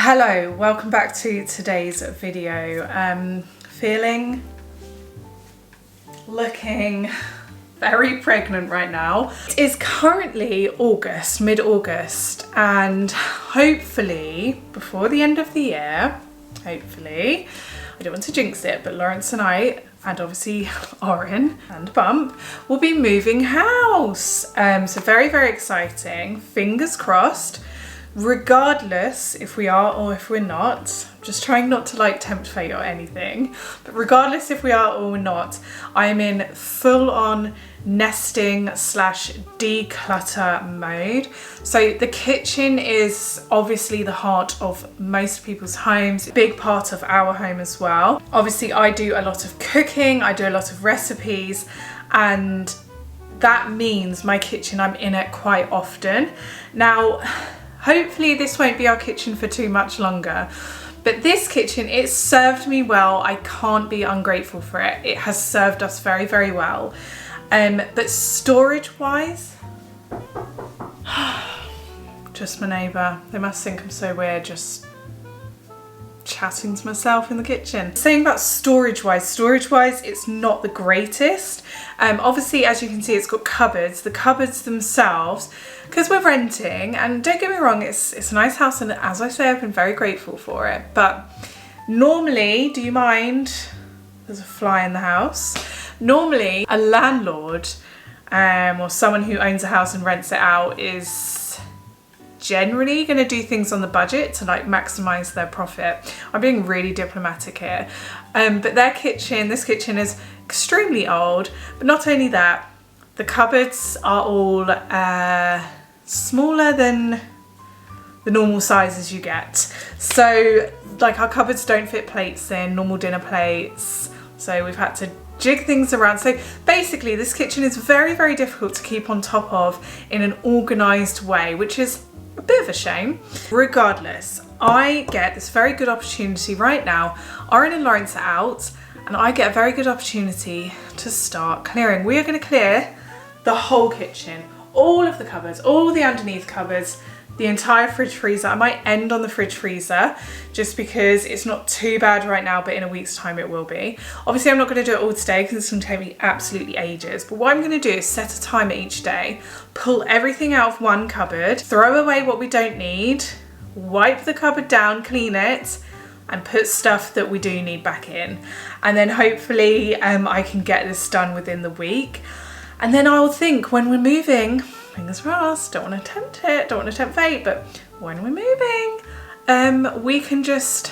Hello, welcome back to today's video. Looking very pregnant right now. It is currently August, mid-August, and hopefully before the end of the year, I don't want to jinx it, but Lawrence and I, and obviously Oren and Bump, will be moving house. So very, very exciting, fingers crossed. Regardless if we are or if we're not, I'm just trying not to like tempt fate or anything, but regardless if we are or we're not, I am in full on nesting / declutter mode. So the kitchen is obviously the heart of most people's homes, a big part of our home as well. Obviously I do a lot of cooking, I do a lot of recipes, and that means my kitchen, I'm in it quite often. Now, hopefully this won't be our kitchen for too much longer, but this kitchen, it's served me well. I can't be ungrateful for it. It has served us very, very well. But storage wise, just my neighbour. They must think I'm so weird just chatting to myself in the kitchen. Saying about storage wise, it's not the greatest. Obviously, as you can see, it's got cupboards. The cupboards themselves, because we're renting, and don't get me wrong, it's a nice house, and as I say, I've been very grateful for it, but normally, do you mind? There's a fly in the house. Normally, a landlord or someone who owns a house and rents it out is generally going to do things on the budget to like maximize their profit. I'm being really diplomatic here, but this kitchen is extremely old, but not only that, the cupboards are all smaller than the normal sizes you get. So like our cupboards don't fit plates in, normal dinner plates, so we've had to jig things around. So basically this kitchen is very, very difficult to keep on top of in an organized way, which is a bit of a shame. Regardless, I get this very good opportunity right now. Oren and Lawrence are out, and I get a very good opportunity to start clearing. We are going to clear the whole kitchen, all of the cupboards, all the underneath cupboards, the entire fridge freezer. I might end on the fridge freezer just because it's not too bad right now, but in a week's time it will be. Obviously I'm not going to do it all today because it's going to take me absolutely ages, but what I'm going to do is set a timer each day, pull everything out of one cupboard, throw away what we don't need, wipe the cupboard down, clean it, and put stuff that we do need back in. And then hopefully I can get this done within the week. And then I'll think when we're moving, fingers crossed, don't want to tempt it, don't want to tempt fate, but when we're moving, we can just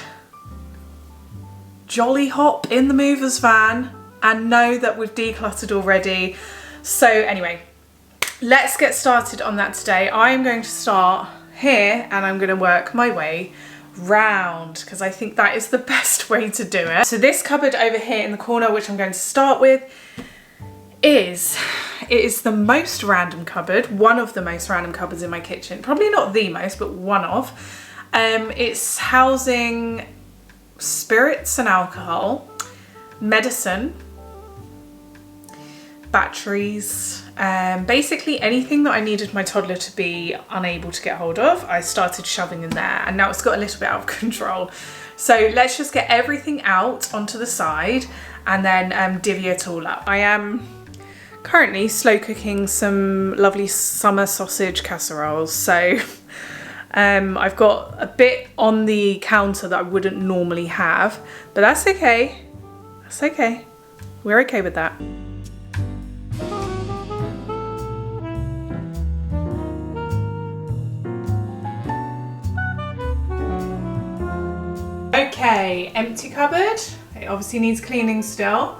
jolly hop in the movers van and know that we've decluttered already. So anyway, let's get started on that today. I'm going to start here and I'm going to work my way round because I think that is the best way to do it. So this cupboard over here in the corner, which I'm going to start with, it is the most random cupboard, one of the most random cupboards in my kitchen. Probably not the most, but one of. It's housing spirits and alcohol, medicine, batteries, basically anything that I needed my toddler to be unable to get hold of, I started shoving in there, and now it's got a little bit out of control. So let's just get everything out onto the side and then divvy it all up. I am currently slow cooking some lovely summer sausage casseroles, so I've got a bit on the counter that I wouldn't normally have, but that's okay. That's okay. We're okay with that. Okay, empty cupboard. It obviously needs cleaning still.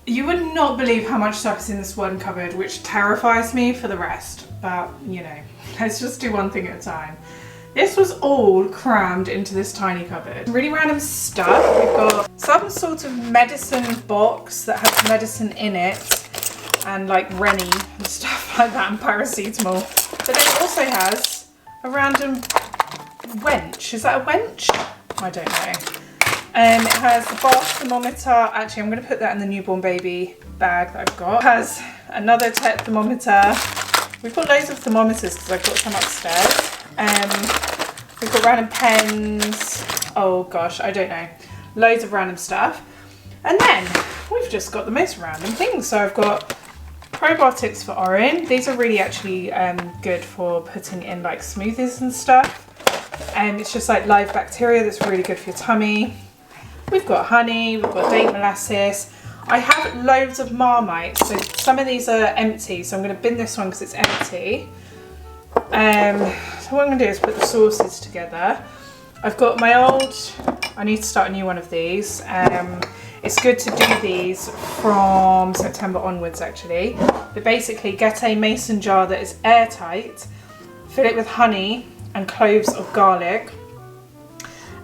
You would not believe how much stuff is in this one cupboard, which terrifies me for the rest, but you know, let's just do one thing at a time. This was all crammed into this tiny cupboard. Really random stuff. We've got some sort of medicine box that has medicine in it, and like Rennie and stuff like that, and paracetamol. But then it also has a random wench. Is that a wench? I don't know. It has the bath thermometer. Actually, I'm going to put that in the newborn baby bag that I've got. It has another thermometer. We've got loads of thermometers because I've got some upstairs. We've got random pens. Oh gosh, I don't know. Loads of random stuff. And then we've just got the most random things. So I've got probiotics for Orin. These are really actually good for putting in like smoothies and stuff. It's just like live bacteria that's really good for your tummy. We've got honey, we've got date molasses. I have loads of Marmite, so some of these are empty, so I'm going to bin this one because it's empty. So what I'm going to do is put the sauces together. I've got my old, I need to start a new one of these. It's good to do these from September onwards actually. But basically get a mason jar that is airtight, fill it with honey and cloves of garlic.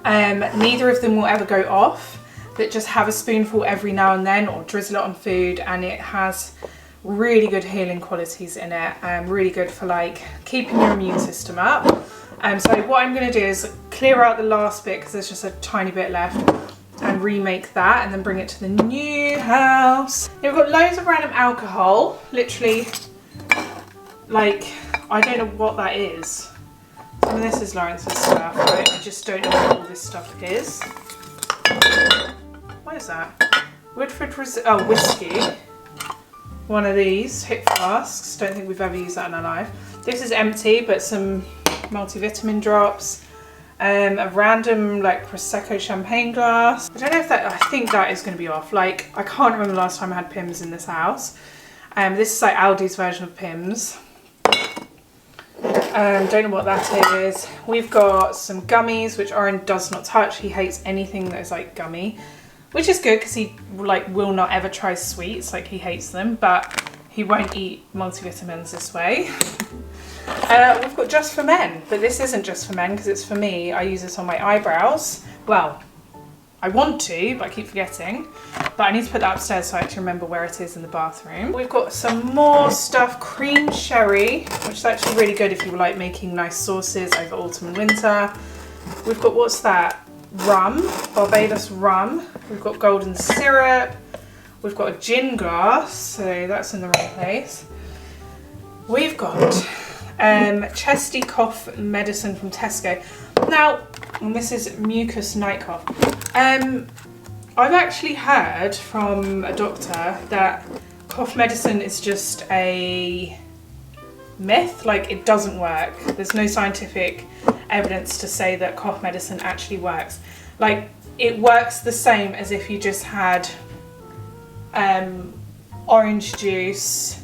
Neither of them will ever go off, but just have a spoonful every now and then or drizzle it on food, and it has really good healing qualities in it, really good for like keeping your immune system up. So what I'm going to do is clear out the last bit because there's just a tiny bit left and remake that and then bring it to the new house. We've got loads of random alcohol, literally like I don't know what that is. Some of this is Lawrence's stuff, but I just don't know what all this stuff is. What is that? Woodford whiskey. One of these hip flasks. Don't think we've ever used that in our life. This is empty, but some multivitamin drops. A random like Prosecco champagne glass. I don't know if that, I think that is going to be off. Like I can't remember the last time I had Pimm's in this house. This is like Aldi's version of Pimm's. Don't know what that is. We've got some gummies, which Oren does not touch. He hates anything that is like gummy, which is good because he like will not ever try sweets. Like he hates them, but he won't eat multivitamins this way. We've got Just for Men, but this isn't just for men because it's for me. I use this on my eyebrows. Well, I want to, but I keep forgetting. But I need to put that upstairs so I actually remember where it is in the bathroom. We've got some more stuff, cream sherry, which is actually really good if you like making nice sauces over autumn and winter. We've got, what's that? Rum, Barbados rum. We've got golden syrup. We've got a gin glass, so that's in the right place. We've got chesty cough medicine from Tesco. Now, and this is mucus night cough. I've actually heard from a doctor that cough medicine is just a myth, like it doesn't work. There's no scientific evidence to say that cough medicine actually works. Like it works the same as if you just had orange juice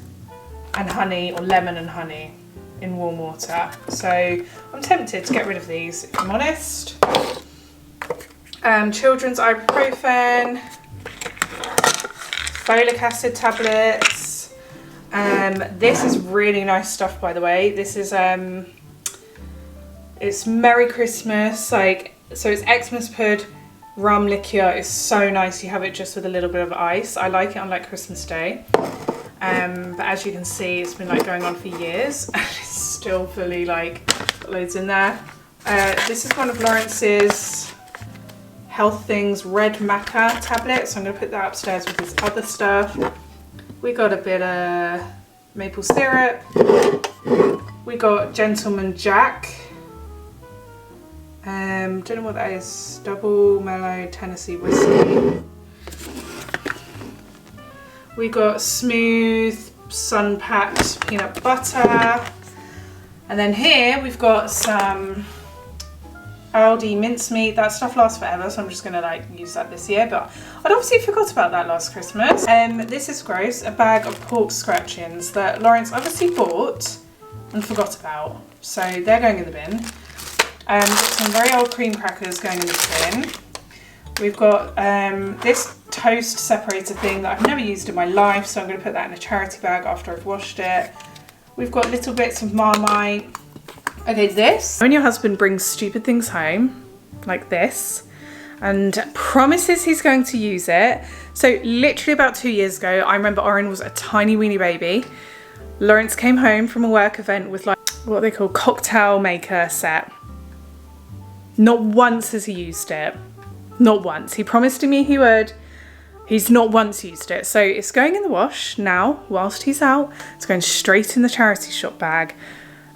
and honey or lemon and honey in warm water. So I'm tempted to get rid of these if I'm honest. Children's ibuprofen, folic acid tablets. This is really nice stuff, by the way. This is it's Merry Christmas, like, so it's Xmas pud rum liqueur. It's so nice. You have it just with a little bit of ice. I like it on like Christmas Day. But as you can see, it's been like going on for years and it's still fully like got loads in there. This is one of Lawrence's Health Things red maca tablets. So I'm going to put that upstairs with his other stuff. We got a bit of maple syrup. We got Gentleman Jack. Don't know what that is. Double mellow Tennessee whiskey. We got smooth sun-packed peanut butter. And then here we've got some Aldi mincemeat. That stuff lasts forever, so I'm just gonna like use that this year, but I'd obviously forgot about that last Christmas. This is gross, a bag of pork scratchings that Lawrence obviously bought and forgot about. So they're going in the bin. We've got some very old cream crackers going in the bin. We've got this toast separator thing that I've never used in my life, so I'm going to put that in a charity bag after I've washed it. We've got little bits of Marmite. Okay, this. When your husband brings stupid things home, like this, and promises he's going to use it. So literally about 2 years ago, I remember Oren was a tiny weeny baby. Lawrence came home from a work event with like what they call cocktail maker set. Not once has he used it. Not once. He promised me he would. He's not once used it. So it's going in the wash now whilst he's out. It's going straight in the charity shop bag.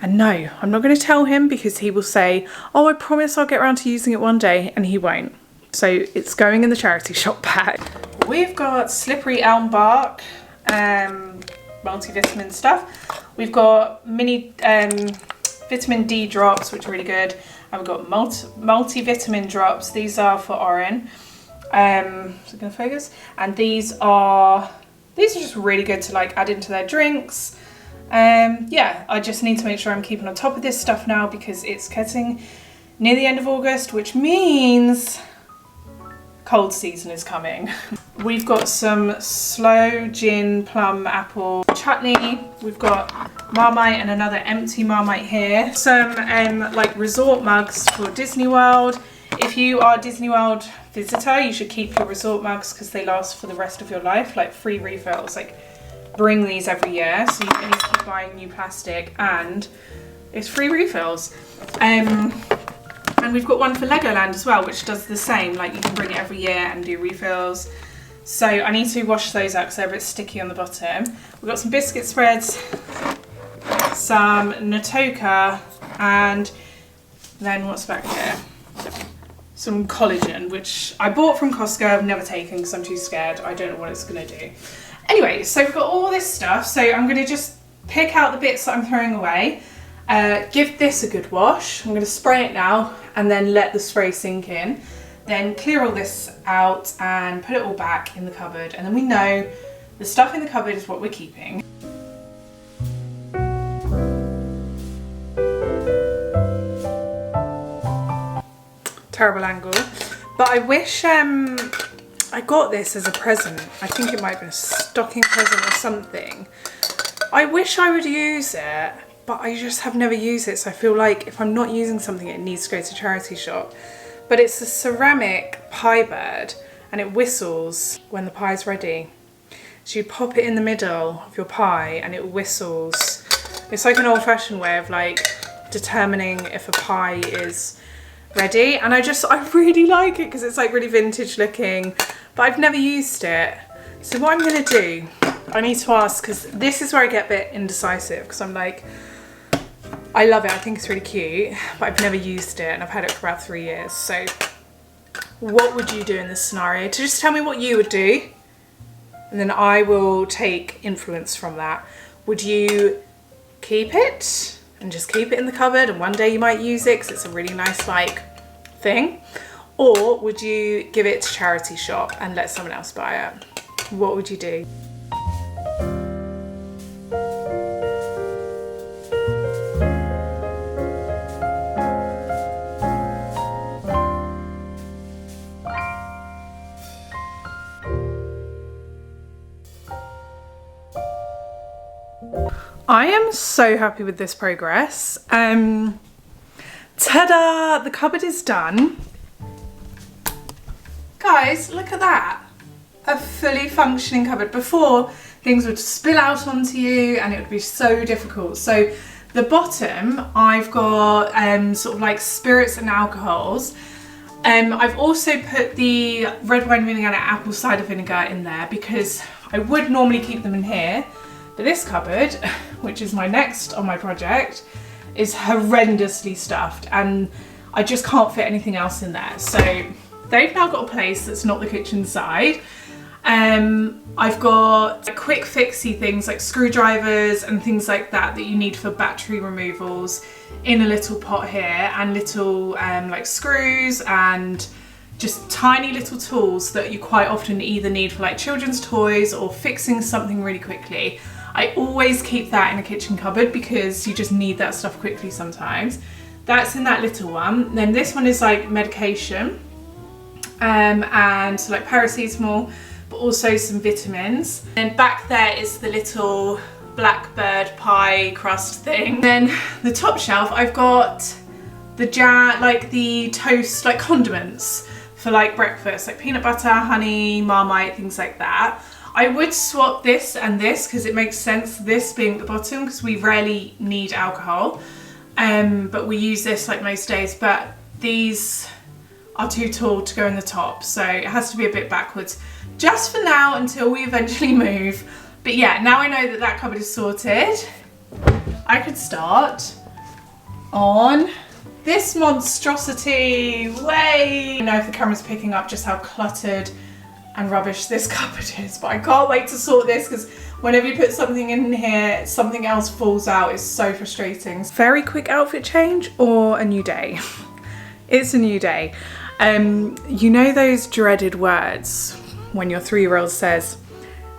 And no, I'm not going to tell him because he will say, oh, I promise I'll get around to using it one day, and he won't. So it's going in the charity shop bag. We've got slippery elm bark, multivitamin stuff. We've got mini vitamin D drops, which are really good. And we've got multivitamin drops. These are for Oren. Is it gonna focus? And these are just really good to like add into their drinks. Yeah, I just need to make sure I'm keeping on top of this stuff now because it's getting near the end of August, which means cold season is coming. We've got some sloe gin plum apple chutney. We've got Marmite and another empty Marmite here. Some like resort mugs for Disney World. If you are a Disney World visitor, you should keep your resort mugs because they last for the rest of your life, like free refills. Like bring these every year so you don't need to keep buying new plastic, and it's free refills. And we've got one for Legoland as well, which does the same, like you can bring it every year and do refills. So I need to wash those out because they're a bit sticky on the bottom. We've got some biscuit spreads, some Natoka, and then what's back here? Some collagen, which I bought from Costco. I've never taken because I'm too scared. I don't know what it's going to do. Anyway, so we've got all this stuff. So I'm going to just pick out the bits that I'm throwing away. Give this a good wash. I'm going to spray it now and then let the spray sink in. Then clear all this out and put it all back in the cupboard. And then we know the stuff in the cupboard is what we're keeping. Terrible angle. But I wish I got this as a present. I think it might have been a stocking present or something. I wish I would use it, but I just have never used it. So I feel like if I'm not using something, it needs to go to charity shop. But it's a ceramic pie bird and it whistles when the pie's ready. So you pop it in the middle of your pie and it whistles. It's like an old-fashioned way of like determining if a pie is ready. And I really like it because it's like really vintage looking, but I've never used it. So what I'm gonna do, I need to ask, because this is where I get a bit indecisive, because I'm like, I love it, I think it's really cute, but I've never used it and I've had it for about 3 years. So what would you do in this scenario? To just tell me what you would do, and then I will take influence from that. Would you keep it and just keep it in the cupboard and one day you might use it because it's a really nice like thing? Or would you give it to charity shop and let someone else buy it? What would you do? I am so happy with this progress. Ta-da! The cupboard is done. Guys, look at that. A fully functioning cupboard. Before, things would spill out onto you and it would be so difficult. So the bottom, I've got sort of like spirits and alcohols. I've also put the red wine vinegar and apple cider vinegar in there because I would normally keep them in here. But this cupboard, which is my next on my project, is horrendously stuffed and I just can't fit anything else in there. So they've now got a place that's not the kitchen side. I've got quick fixy things like screwdrivers and things like that that you need for battery removals in a little pot here, and little like screws and just tiny little tools that you quite often either need for like children's toys or fixing something really quickly. I always keep that in a kitchen cupboard because you just need that stuff quickly sometimes. That's in that little one. Then this one is like medication and so like paracetamol, but also some vitamins. And back there is the little blackbird pie crust thing. Then the top shelf, I've got the jam, like the toast, like condiments for like breakfast, like peanut butter, honey, Marmite, things like that. I would swap this and this because it makes sense, this being at the bottom, because we rarely need alcohol, but we use this like most days, but these are too tall to go in the top, so it has to be a bit backwards just for now until we eventually move. But yeah, now I know that that cupboard is sorted, I could start on this monstrosity. Way! I don't know if the camera's picking up just how cluttered and rubbish this cupboard is, but I can't wait to sort this because whenever you put something in here, something else falls out. It's so frustrating. Very quick outfit change or a new day? It's a new day. You know those dreaded words when your 3-year-old says,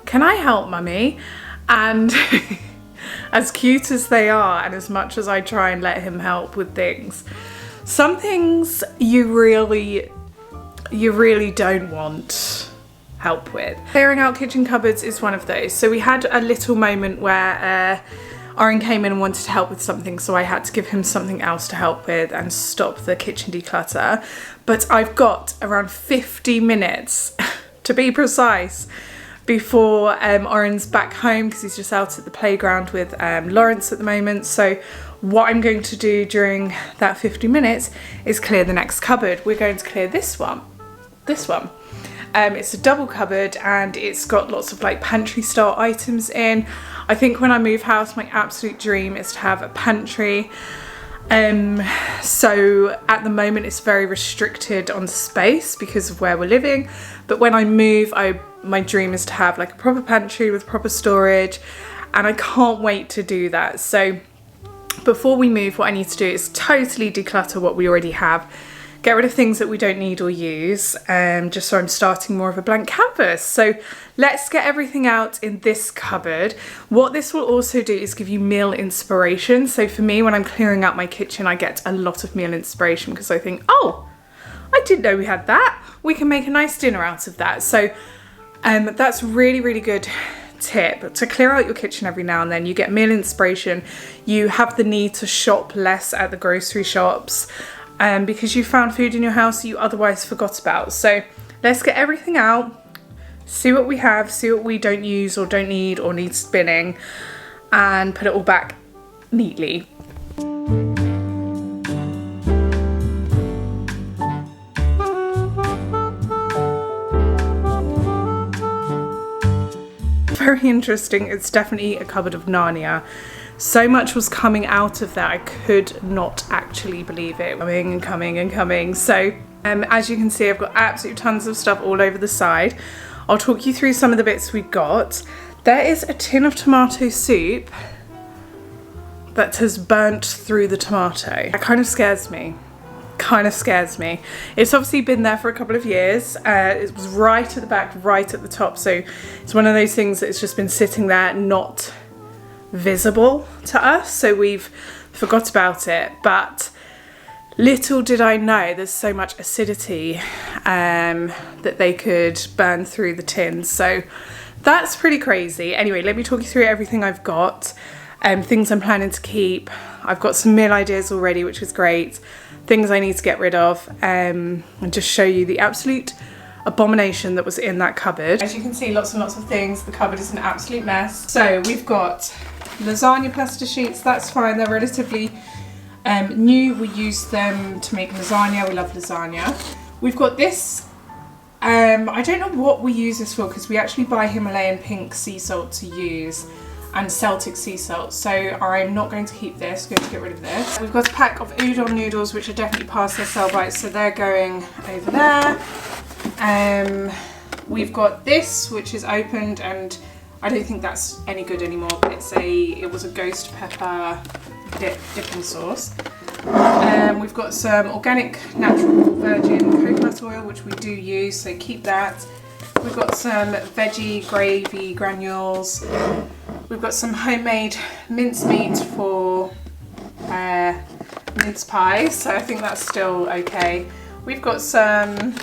"Can I help, mummy?" And as cute as they are, and as much as I try and let him help with things, some things you really don't want help with. Clearing out kitchen cupboards is one of those. So we had a little moment where Oren came in and wanted to help with something, so I had to give him something else to help with and stop the kitchen declutter. But I've got around 50 minutes, to be precise, before Oren's back home because he's just out at the playground with Lawrence at the moment. So what I'm going to do during that 50 minutes is clear the next cupboard. We're going to clear this one. It's a double cupboard and it's got lots of like pantry style items in. I think when I move house, my absolute dream is to have a pantry. So at the moment it's very restricted on space because of where we're living. But when I move, my dream is to have like a proper pantry with proper storage, and I can't wait to do that. So before we move, what I need to do is totally declutter what we already have. Get rid of things that we don't need or use, just so I'm starting more of a blank canvas. So let's get everything out in this cupboard. What this will also do is give you meal inspiration. So for me, when I'm clearing out my kitchen, I get a lot of meal inspiration because I think, oh, I didn't know we had that. We can make a nice dinner out of that. So that's really, really good tip to clear out your kitchen every now and then. You get meal inspiration. You have the need to shop less at the grocery shops. Because you found food in your house that you otherwise forgot about. So let's get everything out, see what we have, see what we don't use or don't need or need spinning, and put it all back neatly. Very interesting. It's definitely a cupboard of Narnia. So much was coming out of that, I could not actually believe it. Coming and coming and coming. So as you can see, I've got absolute tons of stuff all over the side. I'll talk you through some of the bits we've got. There is a tin of tomato soup that has burnt through the tomato. That kind of scares me. It's obviously been there for a couple of years. It was right at the back, right at the top. So it's one of those things that's just been sitting there, not visible to us, so we've forgot about it. But little did I know there's so much acidity that they could burn through the tin. So that's pretty crazy. Anyway, let me talk you through everything I've got, things I'm planning to keep. I've got some meal ideas already, which is great. Things I need to get rid of, and just show you the absolute abomination that was in that cupboard. As you can see, lots and lots of things. The cupboard is an absolute mess. So we've got lasagna pasta sheets. That's fine, they're relatively new. We use them to make lasagna. We love lasagna. We've got this, I don't know what we use this for because we actually buy Himalayan pink sea salt to use and Celtic sea salt, so I'm not going to keep this, going to get rid of this. We've got a pack of udon noodles which are definitely past their sell by, so they're going over there. We've got this which is opened and I don't think that's any good anymore, but it was a ghost pepper dipping sauce. We've got some organic natural virgin coconut oil which we do use, so keep that. We've got some veggie gravy granules. We've got some homemade mincemeat for mince pies, so I think that's still okay. We've got some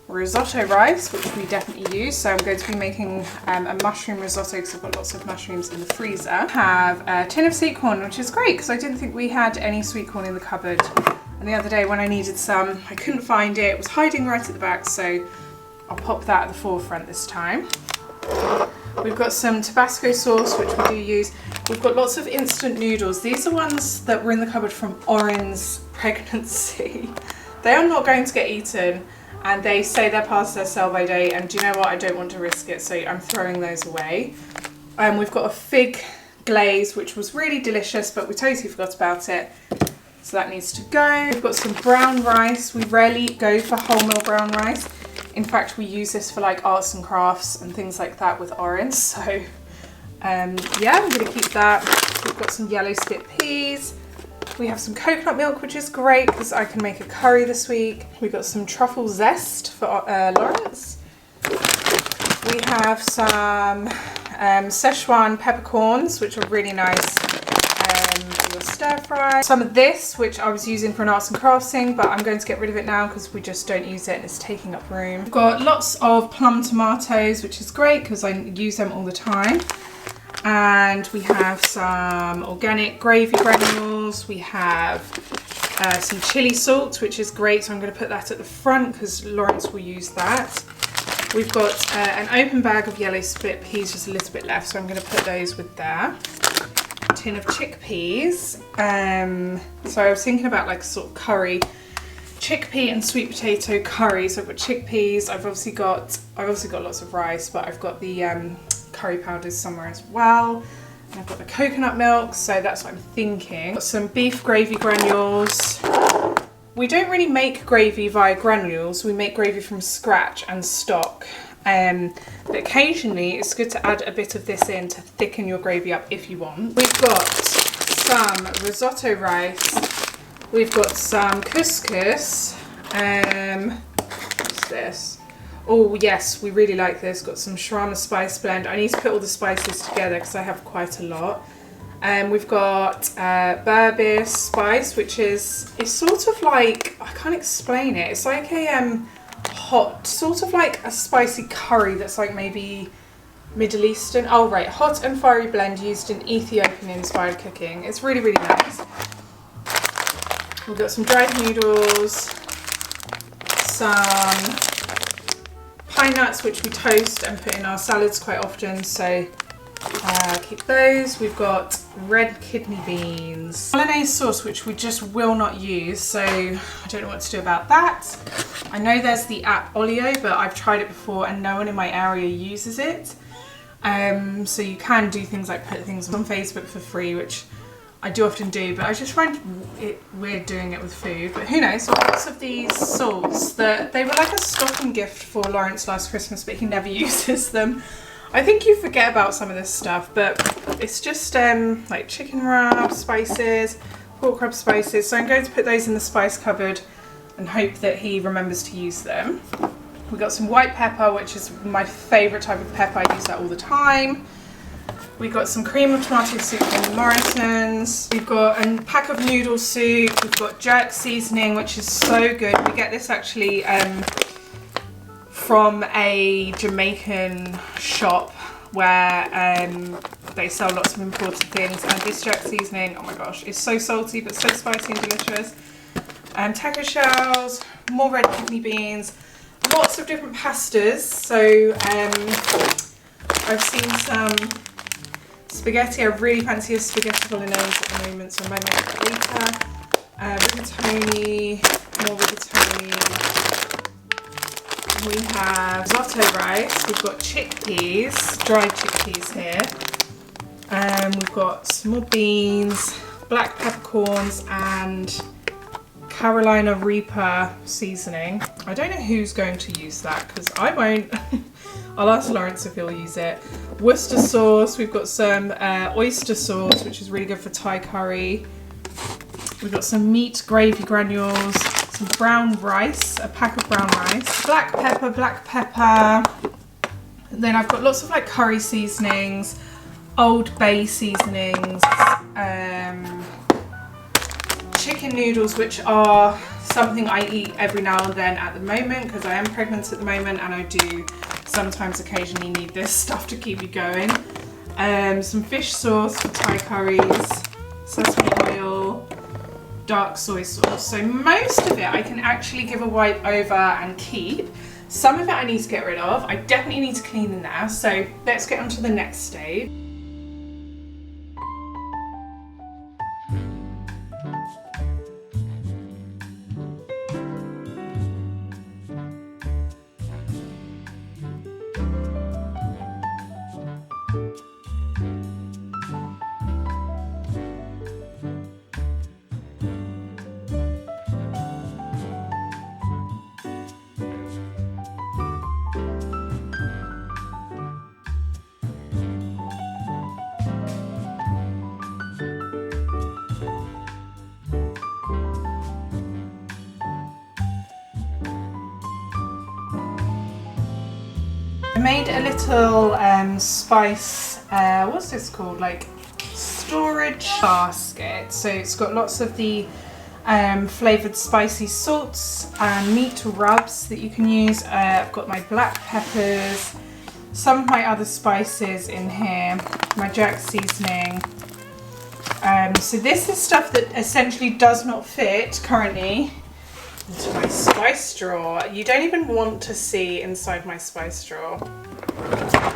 risotto rice, which we definitely use, so I'm going to be making a mushroom risotto because I've got lots of mushrooms in the freezer. I have a tin of sweet corn, which is great because I didn't think we had any sweet corn in the cupboard, and the other day when I needed some I couldn't find it. It was hiding right at the back, so I'll pop that at the forefront this time. We've got some Tabasco sauce, which we do use. We've got lots of instant noodles. These are ones that were in the cupboard from Oren's pregnancy. They are not going to get eaten, and they say they're past their sell-by date, and do you know what? I don't want to risk it, so I'm throwing those away. We've got a fig glaze, which was really delicious, but we totally forgot about it. So that needs to go. We've got some brown rice. We rarely go for wholemeal brown rice. In fact, we use this for like arts and crafts and things like that with orange. So yeah, we're gonna keep that. We've got some yellow split peas. We have some coconut milk, which is great because I can make a curry this week. We've got some truffle zest for Lawrence. We have some Szechuan peppercorns, which are really nice for your stir fry. Some of this, which I was using for an arts and crafts thing, but I'm going to get rid of it now because we just don't use it and it's taking up room. We've got lots of plum tomatoes, which is great because I use them all the time. And we have some organic gravy granules. We have some chili salt, which is great. So I'm going to put that at the front because Lawrence will use that. We've got an open bag of yellow split peas, just a little bit left. So I'm going to put those with there. A tin of chickpeas. So I was thinking about like a sort of curry, chickpea and sweet potato curry. So I've got chickpeas. I've obviously got lots of rice, but I've got the curry powders somewhere as well, and I've got the coconut milk, so that's what I'm thinking. Got some beef gravy granules. We don't really make gravy via granules, we make gravy from scratch and stock, but occasionally it's good to add a bit of this in to thicken your gravy up if you want. We've got some risotto rice, we've got some couscous, what's this? Oh yes, we really like this. Got some shawarma spice blend. I need to put all the spices together because I have quite a lot. We've got berbere spice, which is, it's sort of like, I can't explain it. It's like a hot, sort of like a spicy curry that's like maybe Middle Eastern. Oh right, hot and fiery blend used in Ethiopian inspired cooking. It's really, really nice. We've got some dried noodles, some pine nuts, which we toast and put in our salads quite often, so keep those. We've got red kidney beans, bolognese sauce, which we just will not use, so I don't know what to do about that. I know there's the app Olio, but I've tried it before and no one in my area uses it. So you can do things like put things on Facebook for free, which I do often do, but I just find it weird doing it with food. But who knows? Lots of these salts that they were like a stocking gift for Lawrence last Christmas, but he never uses them. I think you forget about some of this stuff, but it's just like chicken rub spices, pork rub spices. So I'm going to put those in the spice cupboard and hope that he remembers to use them. We've got some white pepper, which is my favourite type of pepper. I use that all the time. We've got some cream of tomato soup from Morrison's. We've got a pack of noodle soup. We've got jerk seasoning, which is so good. We get this actually from a Jamaican shop where they sell lots of imported things. And this jerk seasoning, oh my gosh, is so salty but so spicy and delicious. Taco shells, more red kidney beans, lots of different pastas. So I've seen some spaghetti. I really fancy a spaghetti bolognese at the moment, so I might make that later. Rigatoni, more rigatoni. We have risotto rice. We've got chickpeas, dried chickpeas here. We've got small beans, black peppercorns, and Carolina Reaper seasoning. I don't know who's going to use that because I won't. I'll ask Lawrence if he'll use it. Worcester sauce. We've got some oyster sauce, which is really good for Thai curry. We've got some meat gravy granules, some brown rice, a pack of brown rice, black pepper. And then I've got lots of like curry seasonings, Old Bay seasonings, chicken noodles, which are something I eat every now and then at the moment because I am pregnant at the moment and I do sometimes occasionally need this stuff to keep me going. Some fish sauce for Thai curries, sesame oil, dark soy sauce. So most of it I can actually give a wipe over and keep. Some of it I need to get rid of. I definitely need to clean them now. So let's get on to the next stage. made a little spice, what's this called, like storage basket. So it's got lots of the flavoured spicy salts and meat rubs that you can use. I've got my black peppers, some of my other spices in here, my jerk seasoning. So this is stuff that essentially does not fit currently into my spice drawer. You don't even want to see inside my spice drawer.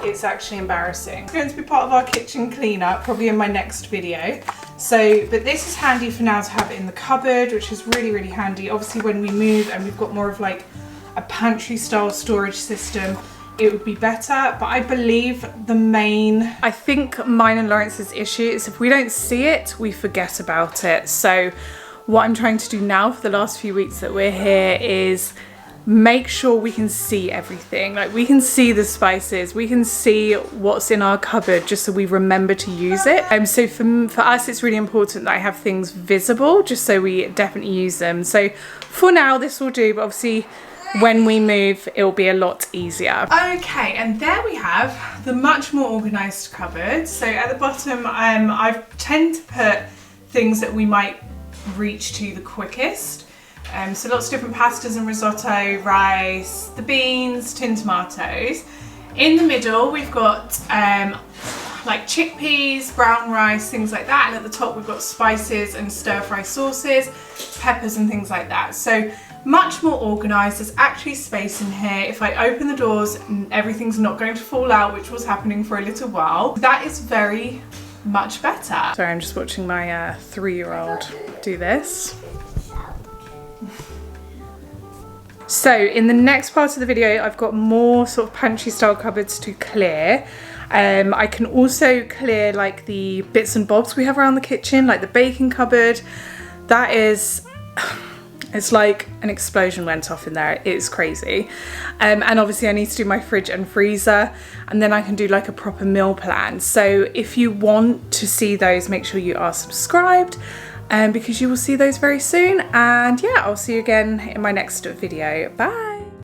It's actually embarrassing. It's going to be part of our kitchen cleanup, probably in my next video. So, but this is handy for now to have it in the cupboard, which is really, really handy. Obviously when we move and we've got more of like a pantry style storage system, it would be better. But I believe I think mine and Lawrence's issue is if we don't see it, we forget about it. So what I'm trying to do now for the last few weeks that we're here is make sure we can see everything. Like we can see the spices, we can see what's in our cupboard just so we remember to use it. So for us it's really important that I have things visible just so we definitely use them. So for now this will do, but obviously when we move it'll be a lot easier. Okay, and there we have the much more organised cupboard. So at the bottom I tend to put things that we might reach to the quickest. So lots of different pastas and risotto, rice, the beans, tin tomatoes. In the middle we've got like chickpeas, brown rice, things like that, and at the top we've got spices and stir fry sauces, peppers and things like that. So much more organised. There's actually space in here. If I open the doors everything's not going to fall out, which was happening for a little while. That is very much better. Sorry, I'm just watching my 3-year-old do this. So in the next part of the video I've got more sort of pantry style cupboards to clear. I can also clear like the bits and bobs we have around the kitchen, like the baking cupboard. That is, it's like an explosion went off in there. It's crazy. And obviously I need to do my fridge and freezer, and then I can do like a proper meal plan. So if you want to see those, make sure you are subscribed, because you will see those very soon. And yeah, I'll see you again in my next video. Bye.